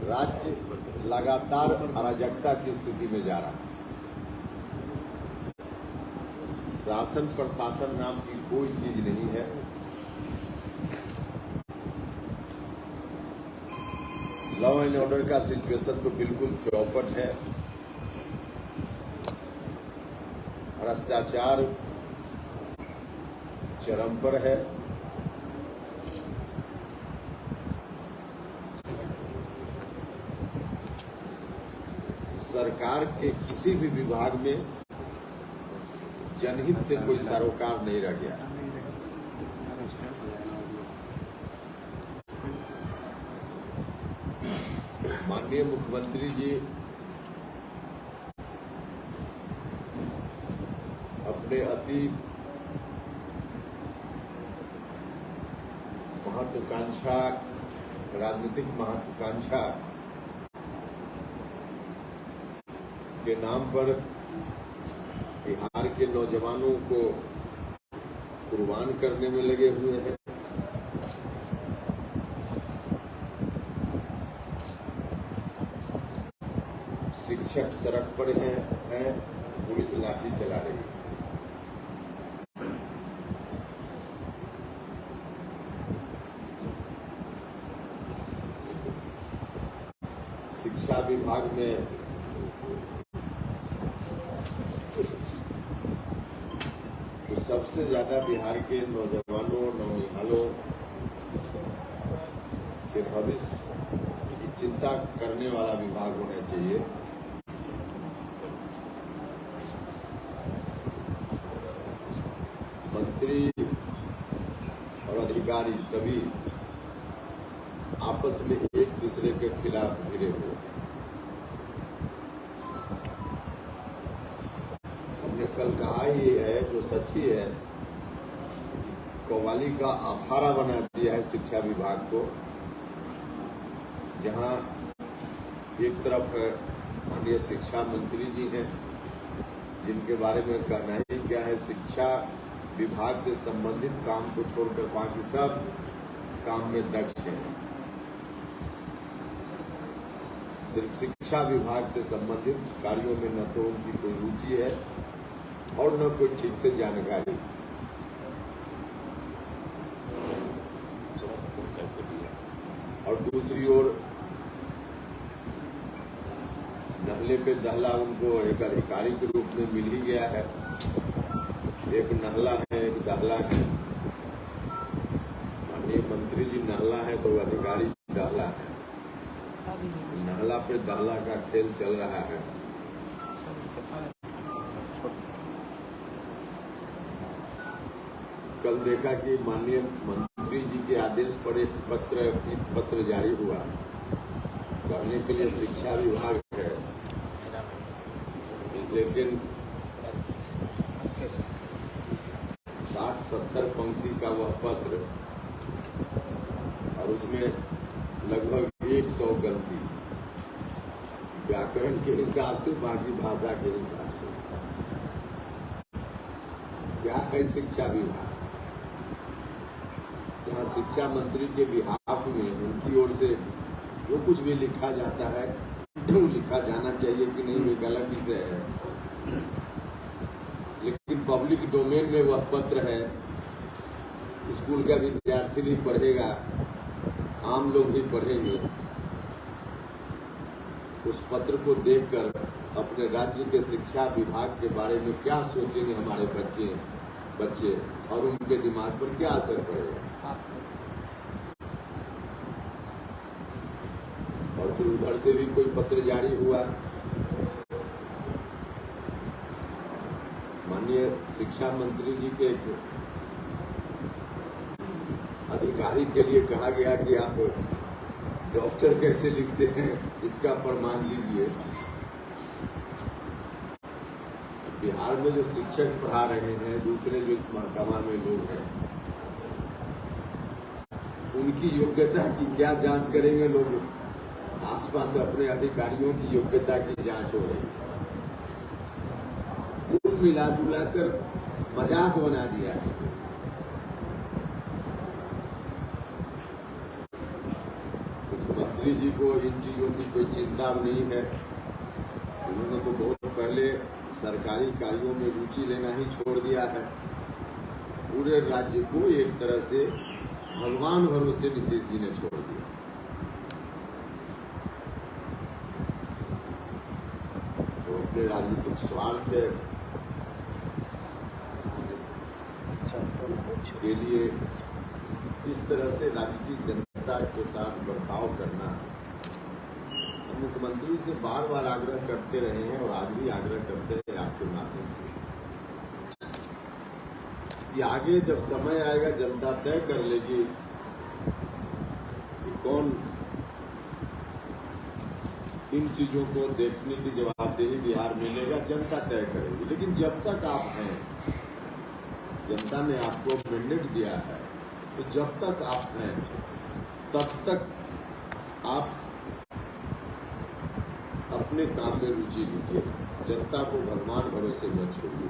राज्य लगातार अराजकता की स्थिति में जा रहा है। शासन प्रशासन नाम की कोई चीज नहीं है। लॉ एंड ऑर्डर का सिचुएशन तो बिल्कुल चौपट है। भ्रष्टाचार चरम पर है। सरकार के किसी भी विभाग में जनहित से कोई सरोकार नहीं रह गया। माननीय मुख्यमंत्री जी अपने अति महत्वाकांक्षा, राजनीतिक महत्वाकांक्षा के नाम पर बिहार के नौजवानों को कुर्बान करने में लगे हुए हैं। शिक्षक सड़क पर हैं, पुलिस लाठी चला रही है। शिक्षा विभाग में तो सबसे ज्यादा बिहार के नौजवानों, नौनिहालों के भविष्य की चिंता करने वाला विभाग होना चाहिए। मंत्री और अधिकारी सभी आपस में एक दूसरे के खिलाफ भिड़े हुए। हमने कल कहा ही है, जो सच्ची है, कव्वाली का अखाड़ा बना दिया है शिक्षा विभाग को, जहां एक तरफ माननीय शिक्षा मंत्री जी हैं, जिनके बारे में कहना ही क्या है, शिक्षा विभाग से संबंधित काम को छोड़कर बाकी सब काम में दक्ष हैं। सिर्फ शिक्षा विभाग से संबंधित कार्यों में न तो उनकी कोई रुचि है और न कोई ठीक से जानकारी। और दूसरी ओर नहले पे दहला उनको एक अधिकारी के रूप में मिल ही गया है। एक नहला है, एक दहला है। माननीय मंत्री जी नहला है तो अधिकारी दहला है। नहला पे दहला का खेल चल रहा है। कल देखा कि माननीय मंत्री जी के आदेश पर एक पत्र जारी हुआ, पढ़ने के लिए शिक्षा विभाग है, लेकिन 60-70 पंक्ति का वह पत्र और उसमें लगभग 100 गलती, व्याकरण के हिसाब से, बाकी भाषा के हिसाब से। क्या है शिक्षा विभाग? जहाँ शिक्षा मंत्री के बिहाफ में उनकी ओर से जो कुछ भी लिखा जाता है, लिखा जाना चाहिए कि नहीं, एक अलग विषय है, लेकिन पब्लिक डोमेन में वह पत्र है। स्कूल का विद्यार्थी भी पढ़ेगा, आम लोग भी पढ़ेंगे। उस पत्र को देखकर अपने राज्य के शिक्षा विभाग के बारे में क्या सोचेंगे हमारे बच्चे और उनके दिमाग पर क्या असर पड़ेगा। और फिर उधर से भी कोई पत्र जारी हुआ। माननीय शिक्षा मंत्री जी के अधिकारी के लिए कहा गया कि आप डॉक्टर कैसे लिखते हैं, इसका प्रमाण दीजिए। बिहार में जो शिक्षक पढ़ा रहे हैं, दूसरे जो इस महकमा में लोग हैं, उनकी योग्यता की क्या जांच करेंगे लोग? आसपास अपने अधिकारियों की योग्यता की जांच हो रही है। कुल मिला जुला कर मजाक बना दिया है। मुख्यमंत्री चौधरी जी को इन चीज़ों की कोई चिंता नहीं है। उन्होंने तो बहुत पहले सरकारी कार्यों में रुचि लेना ही छोड़ दिया है। पूरे राज्य को एक तरह से भगवान भरोसे नीतीश जी ने छोड़ दिया। तो अपने राजनीतिक स्वार्थ के लिए इस तरह से राज्य की जनता के साथ बर्ताव करना, मुख्यमंत्री से बार बार आग्रह करते रहे हैं और आज भी आग्रह करते हैं आपके माध्यम से कि आगे जब समय आएगा जनता तय कर लेगी कि कौन इन चीजों को देखने की जवाबदेही बिहार मिलेगा, जनता तय करेगी। लेकिन जब तक आप हैं, जनता ने आपको मैंडेट दिया है, तो जब तक आप हैं तब तक आप अपने काम में रुचि लीजिए। जनता को भगवान भरोसे मत छोड़िए,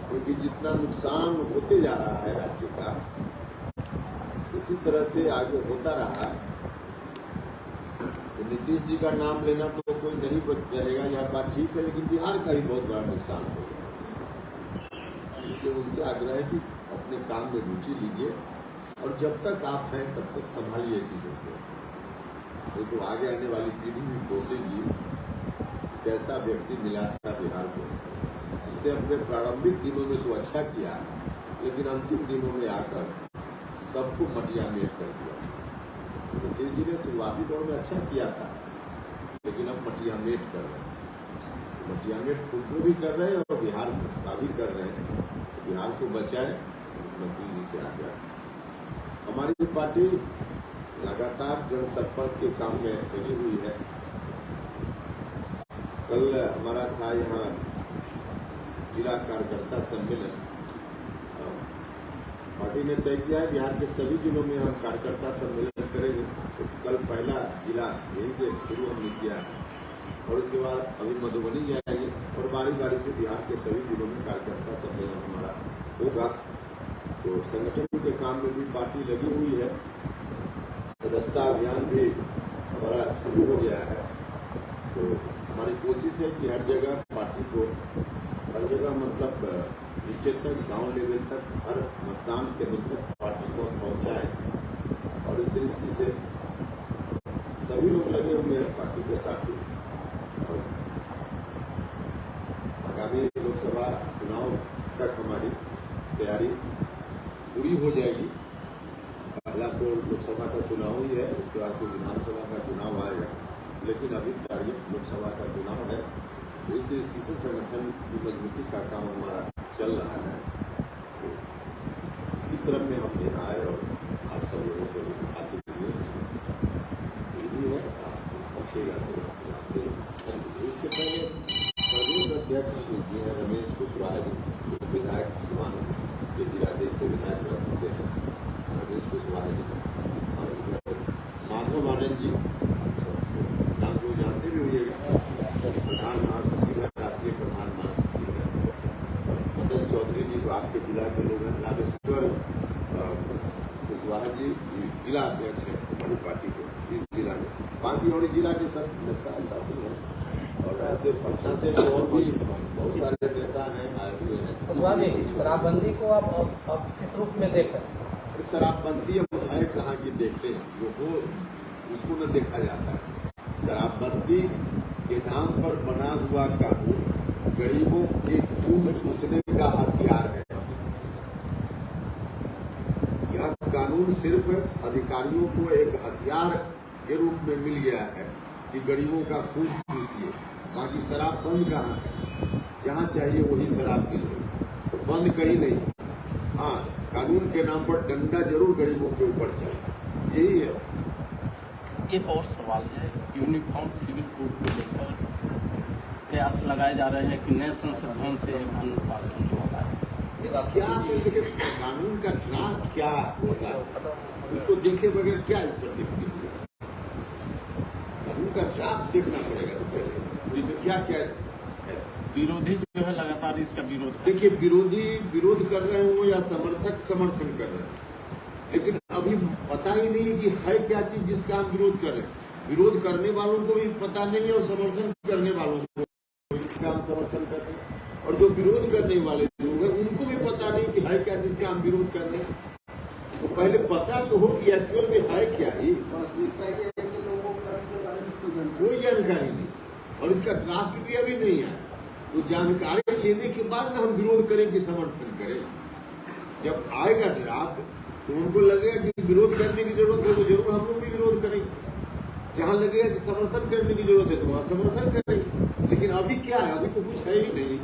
क्योंकि जितना नुकसान होते जा रहा है राज्य का, इसी तरह से आगे होता रहा है तो नीतीश जी का नाम लेना तो कोई नहीं बच रहेगा, यह बात ठीक है, लेकिन बिहार का ही बहुत बड़ा नुकसान होगा। इसलिए उनसे आग्रह है कि अपने काम में रुचि लीजिए और जब तक आप हैं तब तक संभालिए चीजों को, नहीं तो आगे आने वाली पीढ़ी भी कोसेगी कैसा व्यक्ति मिला था बिहार को, जिसने अपने प्रारंभिक दिनों में तो अच्छा किया, लेकिन अंतिम दिनों में आकर सबको मटियामेट कर दिया। नीतीश जी ने शुरुआती दौर में अच्छा किया था, लेकिन अब मटियामेट कर रहे हैं। मटियामेट खुद को भी कर रहे हैं और बिहार का भी कर रहे हैं। बिहार को बचाए, मुख्यमंत्री जी से आग्रह। हमारी पार्टी लगातार जनसंपर्क के काम में लगी हुई है। कल हमारा था यहाँ जिला कार्यकर्ता सम्मेलन। पार्टी ने तय किया है बिहार के सभी जिलों में हम कार्यकर्ता सम्मेलन करेंगे। तो कल पहला जिला यहीं से शुरू हमने किया है और इसके बाद अभी मधुबनी जाएंगे और बारी बारी से बिहार के सभी जिलों में कार्यकर्ता सम्मेलन हमारा होगा। तो संगठन के काम में भी पार्टी लगी हुई है। सदस्यता अभियान भी हमारा शुरू हो गया है। तो हमारी कोशिश है कि हर जगह पार्टी को, हर जगह मतलब नीचे तक, गांव लेवल तक, हर मतदान केंद्र तक पार्टी को पहुंचाए। और इस दृष्टि से सभी लोग लगे हुए हैं पार्टी के साथ ही। और आगामी लोकसभा चुनाव तक हमारी तैयारी पूरी हो जाएगी। पहला तो लोकसभा का चुनाव ही है, उसके बाद तो विधानसभा का चुनाव आएगा, लेकिन अभी टारगेट लोकसभा का चुनाव है। इस दृष्टि से संगठन की मजबूती का काम हमारा चल रहा है। तो इसी क्रम में हम यहाँ आए और आप सब लोगों से बातें हुई है। आप कुछ पूछेगा तो इसके पहले प्रदेश अध्यक्ष जी हैं रमेश कुशवाहा जी, विधायक सिवान के जिलाधीश से विधायक रह चुके हैं रमेश कुशवाहा जी, और माधव आनंद जी नाम लोग जानते भी होइएगा, प्रधान महासचिव है, राष्ट्रीय प्रधान महासचिव है। मदन चौधरी जी जो आपके जिला के लोग हैं, नागेश्वर कुशवाहा जी जिला अध्यक्ष है हमारी पार्टी के इस जिला में। बाकी और जिला के सब नेता साथी हैं और ऐसे पटना से और भी बहुत सारे नेता हैं आए हुए हैं। कुशवाहा जी, शराबबंदी को आप अब किस रूप में देख रहे हैं? शराबबंदी अब है कहाँ की देखते हैं, जो हो उसको न देखा जाता है। शराबबंदी के नाम पर बना हुआ कानून गरीबों के खून चूसने का हथियार है। यह कानून सिर्फ अधिकारियों को एक हथियार के रूप में मिल गया है कि गरीबों का खून चूसिए। बाकी शराब बंद कहाँ है? जहाँ चाहिए वही शराब मिल रही, तो बंद कहीं नहीं। हाँ, कानून के नाम पर डंडा जरूर गरीबों के ऊपर चले, यही है। एक और सवाल है, यूनिफॉर्म सिविल कोड को लेकर कयास लगाए जा रहे हैं कि नए संसद भवन से कानून पास नहीं होता है। क्या कानून का ड्राफ्ट क्या होता है, उसको देखे बगैर क्या इस पर टिप्पणी? कानून का ड्राफ्ट देखना पड़ेगा तो पहले इसमें क्या क्या है। विरोधी जो है लगातार इसका विरोध, देखिए विरोधी विरोध कर रहे हो या समर्थक समर्थन कर रहे हैं, लेकिन अभी पता ही नहीं कि है क्या चीज जिसका हम विरोध कर रहे हैं। विरोध करने वालों को भी पता नहीं है और समर्थन करने वालों को जिसका हम समर्थन कर रहे हैं, और जो विरोध करने वाले लोग हैं उनको भी पता नहीं कि है क्या जिसका हम विरोध कर रहे हैं। तो पहले पता तो हो कि एक्चुअल में है क्या ही, कोई जानकारी नहीं, और इसका ड्राफ्ट भी अभी नहीं आया। तो जानकारी लेने के बाद ना हम विरोध करें कि समर्थन करें। जब आएगा ड्राफ्ट तो उनको लगेगा कि विरोध करने की जरूरत है तो जरूर हम लोग भी विरोध करेंगे। जहां लगेगा कि समर्थन करने की जरूरत है तो वहां समर्थन करेंगे। लेकिन अभी क्या है, अभी तो कुछ है ही नहीं,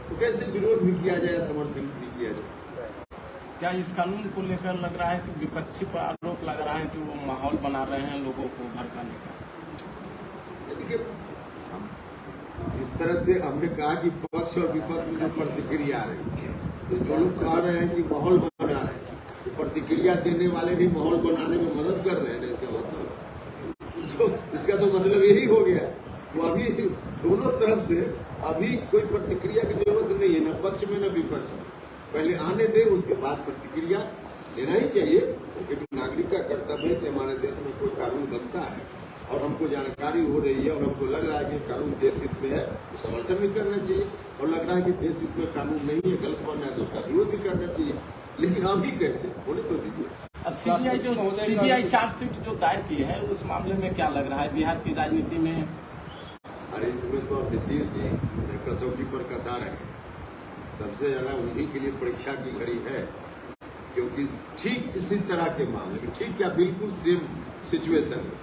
तो कैसे विरोध भी किया जाए, समर्थन भी किया जाए। क्या इस कानून को लेकर लग रहा है कि विपक्षी पर आरोप लग रहा है कि वो माहौल बना रहे हैं लोगों को भड़काने का? देखिए, जिस तरह से हमने कहा कि पक्ष और विपक्ष में जो प्रतिक्रिया आ रही है, तो जो लोग कह रहे हैं कि माहौल बना रहे हैं, तो प्रतिक्रिया देने वाले भी माहौल बनाने में मदद कर रहे हैं। इसका तो मतलब यही हो गया। तो अभी दोनों तरफ से अभी कोई प्रतिक्रिया की जरूरत नहीं है, न पक्ष में न विपक्ष में। पहले आने दे, उसके बाद प्रतिक्रिया देना ही चाहिए, क्योंकि नागरिक का कर्तव्य है कि हमारे देश में कोई कानून बनता है और हमको जानकारी हो रही है और हमको लग रहा है कि कानून देश हित में है तो समर्थन भी करना चाहिए, और लग रहा है कि देश हित में कानून नहीं है, गलत बन रहा है तो उसका विरोध भी करना चाहिए। लेकिन अभी कैसे होने तो दीजिए। अब सीबीआई चार्जशीट जो दायर की है उस मामले में क्या लग रहा है बिहार की राजनीति में? अरे इसमें तो अब नीतीश जी कसौटी पर कसा रहे हैं। सबसे ज्यादा उन्हीं के लिए परीक्षा की घड़ी है, क्योंकि ठीक इसी तरह के मामले में, ठीक क्या बिल्कुल सेम सिचुएशन में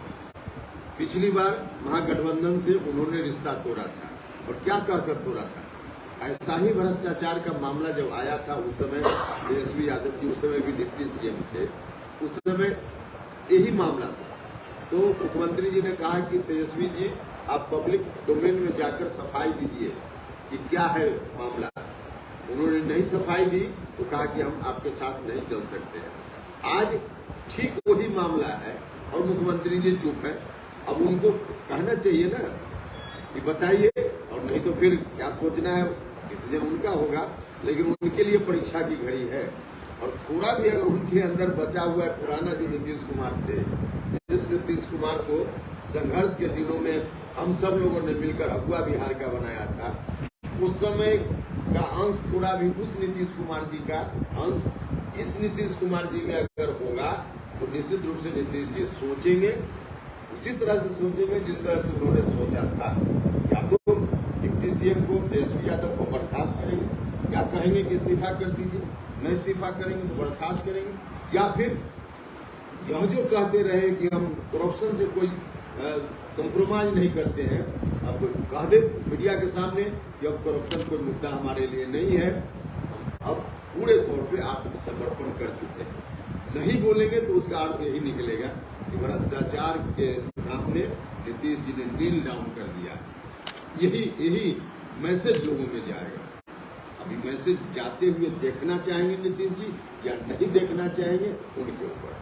पिछली बार महागठबंधन से उन्होंने रिश्ता तोड़ा था, और क्या कहकर तोड़ा था। ऐसा ही भ्रष्टाचार का मामला जब आया था, उस समय तेजस्वी यादव जी उस समय भी डिप्टी सीएम थे, उस समय यही मामला था। तो मुख्यमंत्री जी ने कहा कि तेजस्वी जी आप पब्लिक डोमेन में जाकर सफाई दीजिए कि क्या है मामला। उन्होंने नहीं सफाई दी तो कहा कि हम आपके साथ नहीं चल सकते हैं। आज ठीक वही मामला है और मुख्यमंत्री जी चुप है। अब उनको कहना चाहिए ना कि बताइए, और नहीं तो फिर क्या सोचना है डिसीजन उनका होगा। लेकिन उनके लिए परीक्षा की घड़ी है, और थोड़ा भी अगर उनके अंदर बचा हुआ है पुराना जो नीतीश कुमार थे, जिस नीतीश कुमार को संघर्ष के दिनों में हम सब लोगों ने मिलकर अगुआ बिहार का बनाया था, उस समय का अंश थोड़ा भी उस नीतीश कुमार जी का अंश इस नीतीश कुमार जी में अगर होगा तो निश्चित रूप से नीतीश जी सोचेंगे, उसी तरह से सोचेंगे जिस तरह से उन्होंने सोचा था। या तो डिप्टी सीएम को तेजस्वी यादव को बर्खास्त करेंगे, या कहेंगे कि इस्तीफा कर दीजिए, न इस्तीफा करेंगे तो बर्खास्त करेंगे, या फिर यह जो कहते रहे कि हम करप्शन से कोई कॉम्प्रोमाइज नहीं करते हैं, अब कह दे मीडिया के सामने कि अब करप्शन कोई मुद्दा हमारे लिए नहीं है, अब पूरे तौर पे आत्मसमर्पण कर चुके हैं। नहीं बोलेंगे तो उसका अर्थ यही निकलेगा कि भ्रष्टाचार के सामने नीतीश जी ने नील डाउन कर दिया। यही मैसेज लोगों में जाएगा। अभी मैसेज जाते हुए देखना चाहेंगे नीतीश जी या नहीं देखना चाहेंगे, उनके ऊपर।